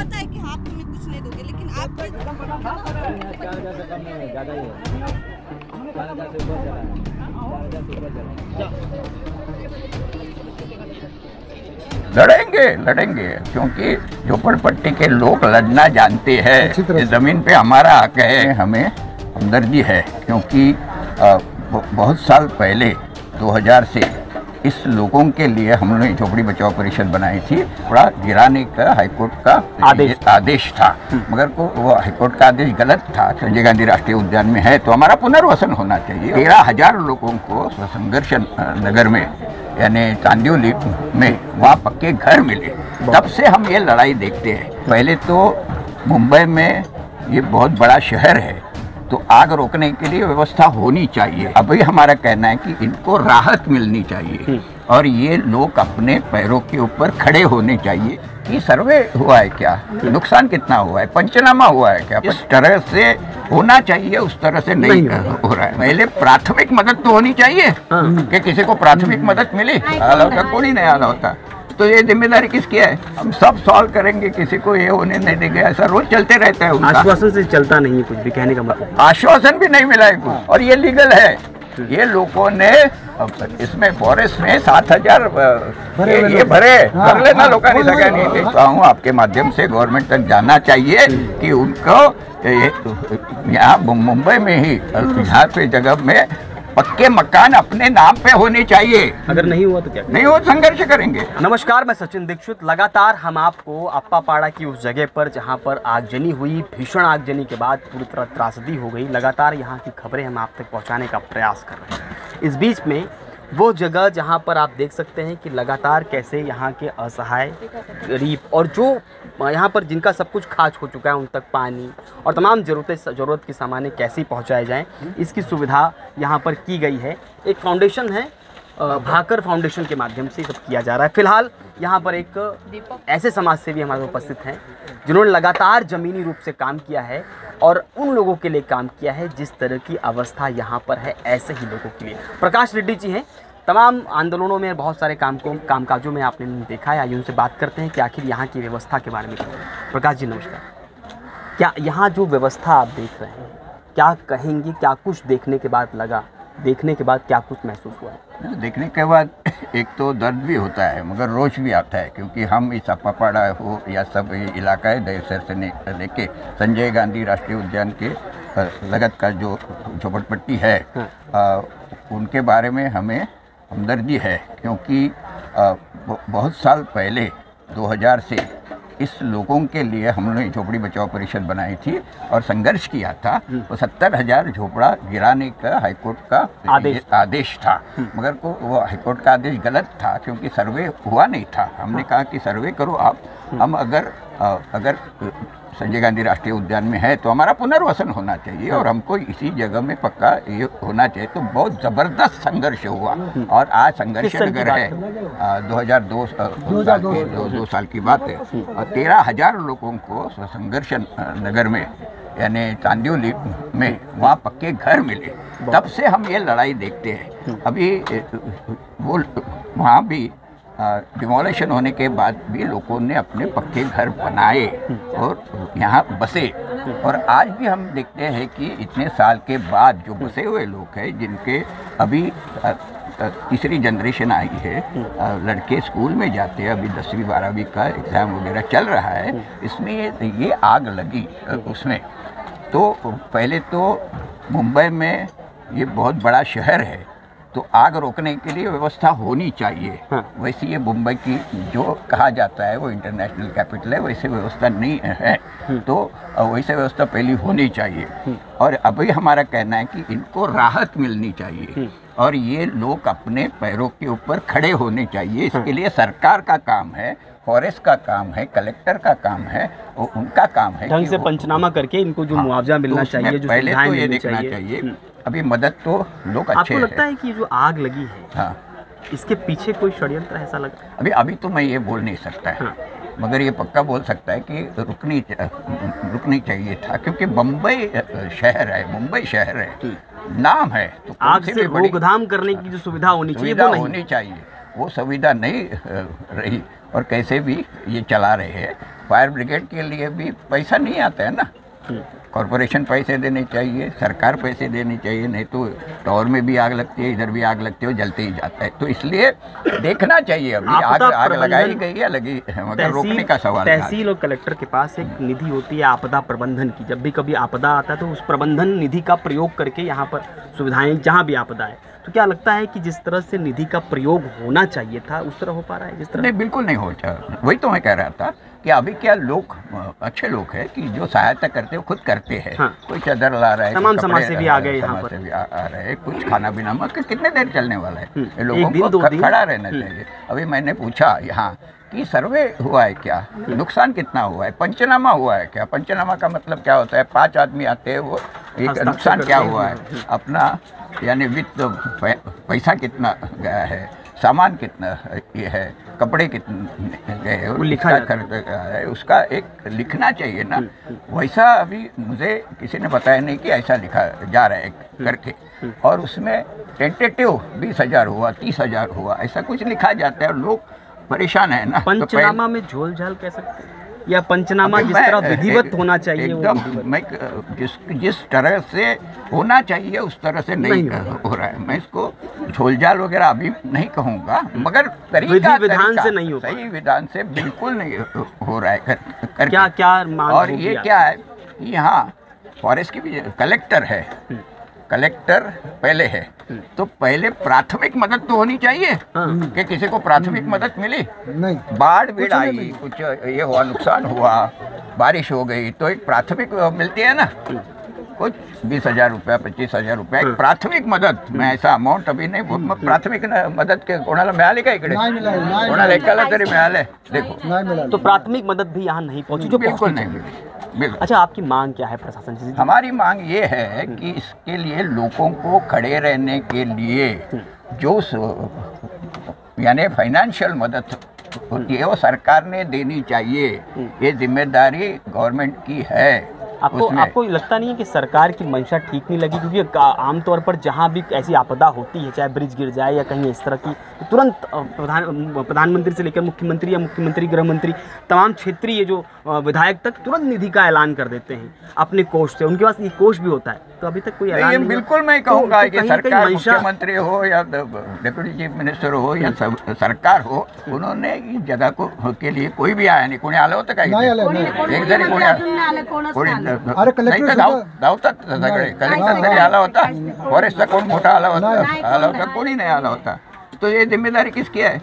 पता है कि हाँ आप हमें कुछ नहीं दोगे, लेकिन आप ज़्यादा ही है, 4,000 से ऊपर चला है, 4,000 से ऊपर चला है। लड़ेंगे क्योंकि झोपड़पट्टी के लोग लड़ना जानते हैं। इस ज़मीन पे हमारा हक है, हमें हमदर्दी है, क्योंकि बहुत साल पहले 2000 से इस लोगों के लिए हम लोगों ने झोपड़ी बचाओ परिषद बनाई थी। थोड़ा गिराने का हाईकोर्ट का आदेश था, मगर वो हाईकोर्ट का आदेश गलत था। संजय गांधी राष्ट्रीय उद्यान में है तो हमारा पुनर्वसन होना चाहिए। 13,000 लोगों को संघर्ष नगर में यानी चांदियोली में वहाँ पक्के घर मिले, तब से हम ये लड़ाई देखते हैं। पहले तो मुंबई में ये बहुत बड़ा शहर है तो आग रोकने के लिए व्यवस्था होनी चाहिए। अभी हमारा कहना है कि इनको राहत मिलनी चाहिए और ये लोग अपने पैरों के ऊपर खड़े होने चाहिए कि सर्वे हुआ है क्या, नुकसान कितना हुआ है, पंचनामा हुआ है क्या, इस तरह से होना चाहिए, उस तरह से नहीं हो रहा है। पहले प्राथमिक मदद तो होनी चाहिए कि किसी को प्राथमिक मदद मिली, आला होता कोई नहीं आला होता। तो ये जिम्मेदारी किसकी है? हम सब सॉल्व करेंगे, किसी को ये होने नहीं देंगे। ऐसा रोज चलते रहता है। आश्वासन से चलता नहीं है कुछ भी, कहने का मतलब आश्वासन भी नहीं मिला है कुछ, और ये लीगल है। ये लोगों ने इसमें फॉरेस्ट में 7,000 ये भरे कर लेना लोगों ने सका नहीं। देखता हूँ आपके माध्यम से गवर्नमेंट तक जाना चाहिए कि उनको यहाँ मुंबई में ही यहाँ पे जगह में पक्के मकान अपने नाम पे होने चाहिए। अगर नहीं हुआ तो क्या नहीं हो, संघर्ष करेंगे। नमस्कार, मैं सचिन दीक्षित। लगातार हम आपको अप्पापाड़ा की उस जगह पर जहां पर आगजनी हुई, भीषण आगजनी के बाद पूरी तरह त्रासदी हो गई, लगातार यहां की खबरें हम आप तक पहुंचाने का प्रयास कर रहे हैं। इस बीच में वो जगह जहां पर आप देख सकते हैं कि लगातार कैसे यहाँ के असहाय गरीब और जो यहाँ पर जिनका सब कुछ खाच हो चुका है उन तक पानी और तमाम ज़रूरत के सामान कैसे पहुँचाए जाएँ, इसकी सुविधा यहाँ पर की गई है। एक फाउंडेशन है, भाकर फाउंडेशन के माध्यम से सब किया जा रहा है। फिलहाल यहाँ पर एक ऐसे समाज सेवी हमारे उपस्थित हैं जिन्होंने लगातार ज़मीनी रूप से काम किया है और उन लोगों के लिए काम किया है जिस तरह की अवस्था यहाँ पर है, ऐसे ही लोगों के लिए। प्रकाश रेड्डी जी हैं, तमाम आंदोलनों में बहुत सारे कामकाजों में आपने देखा है। आइए उनसे बात करते हैं कि आखिर यहाँ की व्यवस्था के बारे में। प्रकाश जी नमस्कार। क्या यहाँ जो व्यवस्था आप देख रहे हैं, क्या कहेंगे, क्या कुछ देखने के बाद लगा, देखने के बाद क्या कुछ महसूस हुआ है? देखने के बाद एक तो दर्द भी होता है मगर रोष भी आता है, क्योंकि हम इस अप्पापाड़ा हो या सब इलाका है दहशत से लेके संजय गांधी राष्ट्रीय उद्यान के लगत का जो झोपड़पट्टी है उनके बारे में हमें हमदर्दी है, क्योंकि बहुत साल पहले 2000 से इस लोगों के लिए हम लोगों ने झोपड़ी बचाओ परिषद बनाई थी और संघर्ष किया था। तो 70,000 झोपड़ा गिराने का हाईकोर्ट का आदेश था, मगर वो हाईकोर्ट का आदेश गलत था, क्योंकि सर्वे हुआ नहीं था। हमने कहा कि सर्वे करो आप, हम अगर संजय गांधी राष्ट्रीय उद्यान में है तो हमारा पुनर्वसन होना चाहिए और हमको इसी जगह में पक्का ये होना चाहिए। तो बहुत ज़बरदस्त संघर्ष हुआ और आज संघर्ष नगर है 2002 साल की बात है और 13,000 लोगों को संघर्ष नगर में यानी चांदियोली में वहाँ पक्के घर मिले, तब से हम ये लड़ाई देखते हैं। अभी वो वहाँ भी डिमोलेशन होने के बाद भी लोगों ने अपने पक्के घर बनाए और यहाँ बसे, और आज भी हम देखते हैं कि इतने साल के बाद जो बसे हुए लोग हैं जिनके अभी तीसरी जनरेशन आई है, लड़के स्कूल में जाते हैं, अभी 10वीं 12वीं का एग्ज़ाम वगैरह चल रहा है, इसमें ये आग लगी उसमें। तो पहले तो मुंबई में ये बहुत बड़ा शहर है तो आग रोकने के लिए व्यवस्था होनी चाहिए। वैसे ये मुंबई की जो कहा जाता है वो इंटरनेशनल कैपिटल है, वैसे व्यवस्था नहीं है, तो वैसे व्यवस्था पहले होनी चाहिए। और अभी हमारा कहना है कि इनको राहत मिलनी चाहिए और ये लोग अपने पैरों के ऊपर खड़े होने चाहिए। इसके लिए सरकार का काम है, फॉरेस्ट का काम है, कलेक्टर का काम है, और उनका काम है ढंग से पंचनामा करके इनको जो मुआवजा मिलना चाहिए, जो पहले तो ये देखना चाहिए। अभी मदद तो लोग अच्छे आपको लगता है कि जो आग लगी है इसके पीछे कोई षड्यंत्र ऐसा लगा? अभी तो मैं ये बोल नहीं सकता है, मगर ये पक्का बोल सकता है कि रुकनी चाहिए था, क्योंकि मुंबई शहर है, मुंबई शहर है, नाम है, तो आग से रोकथाम करने की जो सुविधा होनी चाहिए वो होनी चाहिए। वो सुविधा नहीं रही और कैसे भी ये चला रहे हैं। फायर ब्रिगेड के लिए भी पैसा नहीं आता है ना, कॉरपोरेशन पैसे देने चाहिए, सरकार पैसे देनी चाहिए, नहीं तो टावर में भी आग लगती है, इधर भी आग लगती है, जलते ही जाता है। तो इसलिए देखना चाहिए। अभी आग लगाई गई है, लगी मगर रोकने का सवाल। तहसील और कलेक्टर के पास एक निधि होती है आपदा प्रबंधन की। जब भी कभी आपदा आता है तो उस प्रबंधन निधि का प्रयोग करके यहाँ पर सुविधाएं, जहाँ भी आपदा है, तो क्या लगता है कि जिस तरह से निधि का प्रयोग होना चाहिए था उस तरह हो पा रहा है? जिस तरह नहीं, बिल्कुल नहीं हो रहा। वही तो मैं कह रहा था कि अभी क्या लोग अच्छे लोग हैं कि जो सहायता करते हैं खुद करते हैं। हाँ। कोई चादर ला रहा है, तमाम समाज से भी आ गए, यहाँ पर आ रहे हैं, कुछ खाना पीना मगर कितने देर चलने वाला है, ये लोगों एक दिन, को दो दिन खड़ा रहना चाहिए। अभी मैंने पूछा यहाँ कि सर्वे हुआ है क्या, नुकसान कितना हुआ है, पंचनामा हुआ है क्या? पंचनामा का मतलब क्या होता है? 5 आदमी आते हैं, वो एक नुकसान क्या हुआ है अपना, यानी वित्त पैसा कितना गया है, सामान कितना ये है, कपड़े कितने गए हैं, उसका खर्च गया है, उसका एक लिखना चाहिए ना। वैसा अभी मुझे किसी ने बताया नहीं कि ऐसा लिखा जा रहा है करके, और उसमें टेंटेटिव 20,000 हुआ, 30,000 हुआ, ऐसा कुछ लिखा जाता है और लोग परेशान है ना। पंचनामा में झोल झाल कह सकते हैं, या पंचनामा जिस तरह विधिवत होना चाहिए एकदम मैं जिस तरह से होना चाहिए उस तरह से नहीं हो रहा है। मैं इसको झोलझाल वगैरह अभी नहीं कहूँगा, मगर तरीका विधान से नहीं हो, सही विधान से बिल्कुल नहीं हो रहा है कर क्या क्या मांग। और ये क्या है, यहाँ फॉरेस्ट की भी कलेक्टर है, कलेक्टर पहले है, तो पहले प्राथमिक मदद तो होनी चाहिए कि किसी को प्राथमिक मदद मिली नहीं। बाढ़ बीढ़ आई, कुछ ये हुआ, नुकसान हुआ, बारिश हो गई, तो एक प्राथमिक मिलती है ना, कुछ 20,000 रुपया, 25,000 रुपया एक प्राथमिक मदद। मैं ऐसा अमाउंट अभी नहीं बोल, प्राथमिक मदद के कोणाला मिळाली का इकडे? कोणाला एकाला तरी मिळाले? देखो, तो प्राथमिक मदद भी यहाँ नहीं पहुँची, जो बिल्कुल नहीं मिली। अच्छा, आपकी मांग क्या है प्रशासन से? हमारी मांग ये है कि इसके लिए लोगों को खड़े रहने के लिए जो यानी फाइनेंशियल मदद होती है वो सरकार ने देनी चाहिए। ये जिम्मेदारी गवर्नमेंट की है। आपको लगता नहीं है कि सरकार की मंशा ठीक नहीं लगी? क्योंकि आमतौर पर जहाँ भी ऐसी आपदा होती है, चाहे ब्रिज गिर जाए या कहीं इस तरह की, तो तुरंत प्रधानमंत्री से लेकर मुख्यमंत्री या मुख्यमंत्री गृह मंत्री, तमाम क्षेत्रीय जो विधायक तक तुरंत निधि का ऐलान कर देते हैं अपने कोष से। उनके पास ये कोष भी होता है, तो अभी तक कोई ऐलान नहीं। बिल्कुल मैं कहूँगा कि सरकार, मुख्यमंत्री हो या डिप्टी चीफ मिनिस्टर हो या सरकार हो, उन्होंने इस जगह को के लिए कोई भी आया नाही. कोणी आलं होतं का? एक जरी कोणी धावतात सगळे. कलेक्टर तरी आला होता, फॉरेस्टचा कोण मोठा आला होता, कोणी नहीं आला होता. तो ये जिम्मेदारी किसकी है?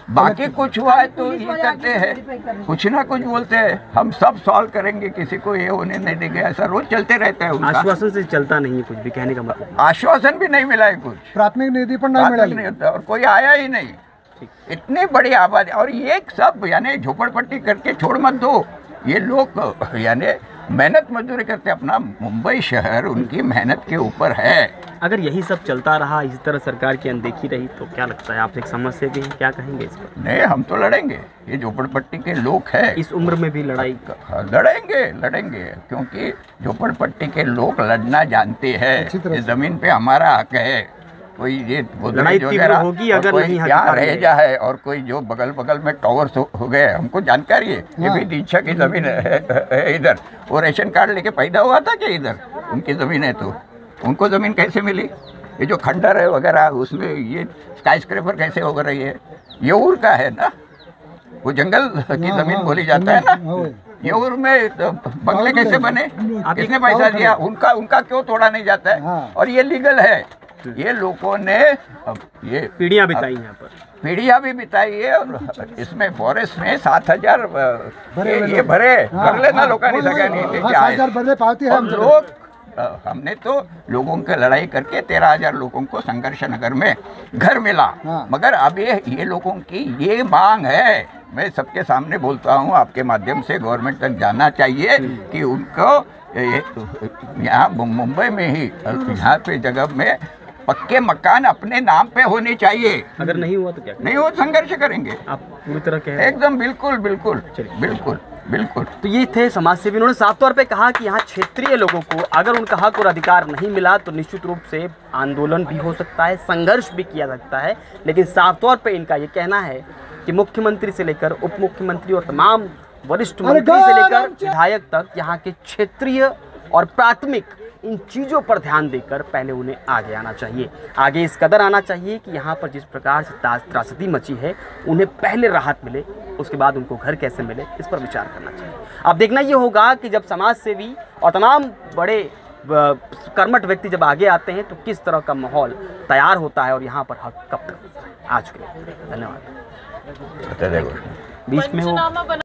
बाकी कुछ हुआ है तो ये करते हैं, कुछ ना कुछ बोलते हैं, हम सब सॉल्व करेंगे, किसी को ये होने नहीं देंगे, ऐसा रोज चलते रहता है उनका. आश्वासन से चलता नहीं है कुछ भी, कहने का मतलब आश्वासन भी नहीं मिला है, कुछ प्राथमिक निधि पर नहीं होता और कोई आया ही नहीं. इतनी बड़ी आबादी और ये सब यानी झोपड़पट्टी करके छोड़ मत दो. ये लोग यानी मेहनत मजदूरी करते, अपना मुंबई शहर उनकी मेहनत के ऊपर है. अगर यही सब चलता रहा, इसी तरह सरकार की अनदेखी रही, तो क्या लगता है, आप एक समझ से भी हैं, क्या कहेंगे इस पर? नहीं, हम तो लड़ेंगे. ये झोपड़पट्टी के लोग हैं, इस उम्र में भी लड़ाई लड़ेंगे क्योंकि झोपड़पट्टी के लोग लड़ना जानते हैं. ये जमीन पे हमारा हक है. कोई ये लड़ाई तीव्र होगी अगर नहीं यहाँ रह जाए और कोई जो बगल में टावर्स हो गए, हमको जानकारी है. ये भी दीक्षा की जमीन है इधर. वो रेशन कार्ड लेके पैदा हुआ था कि इधर उनकी जमीन है, तो उनको जमीन कैसे मिली? ये जो खंडर है वगैरह उसमें ये स्काई स्क्रैपर कैसे हो रही है? ये उर का है ना, वो जंगल की जमीन बोली जाता है ना. ये उर में बंगले कैसे बने? किसने पैसा दिया? उनका क्यों तोड़ा नहीं जाता है? और ये लीगल है. ये लोगों ने ये पीढ़ियां बिताई यहाँ पर, पीढ़ियां भी बिताई है. और इसमें फॉरेस्ट में 7,000 ये भरे कर लेना लोगों ने. लोग हमने तो लोगों के लड़ाई करके 13,000 लोगों को संघर्ष नगर में घर मिला. मगर अब ये लोगों की ये मांग है, मैं सबके सामने बोलता हूँ, आपके माध्यम से गवर्नमेंट तक जाना चाहिए कि उनको यहाँ मुंबई में ही यहाँ पे जगह में पक्के मकान अपने नाम पे होने चाहिए. अगर नहीं हुआ तो क्या नहीं हो, संघर्ष करेंगे. आप पूरी तरह कह एकदम बिल्कुल. तो ये थे समाज सेवी. उन्होंने साफ तौर पे कहा कि यहाँ क्षेत्रीय लोगों को अगर उनका हक और अधिकार नहीं मिला तो निश्चित रूप से आंदोलन भी हो सकता है, संघर्ष भी किया सकता है. लेकिन साफ तौर पे इनका ये कहना है कि मुख्यमंत्री से लेकर उप मुख्यमंत्री और तमाम वरिष्ठ मंत्री से लेकर विधायक तक यहाँ के क्षेत्रीय और प्राथमिक इन चीज़ों पर ध्यान देकर पहले उन्हें आगे आना चाहिए। आगे इस कदर आना चाहिए कि यहाँ पर जिस प्रकार से त्रासदी मची है उन्हें पहले राहत मिले, उसके बाद उनको घर कैसे मिले इस पर विचार करना चाहिए। अब देखना ये होगा कि जब समाज सेवी और तमाम बड़े कर्मठ व्यक्ति जब आगे आते हैं तो किस तरह का माहौल तैयार होता है और यहाँ पर हक कब तक। आज के लिए धन्यवाद। बताइए। बीच में वो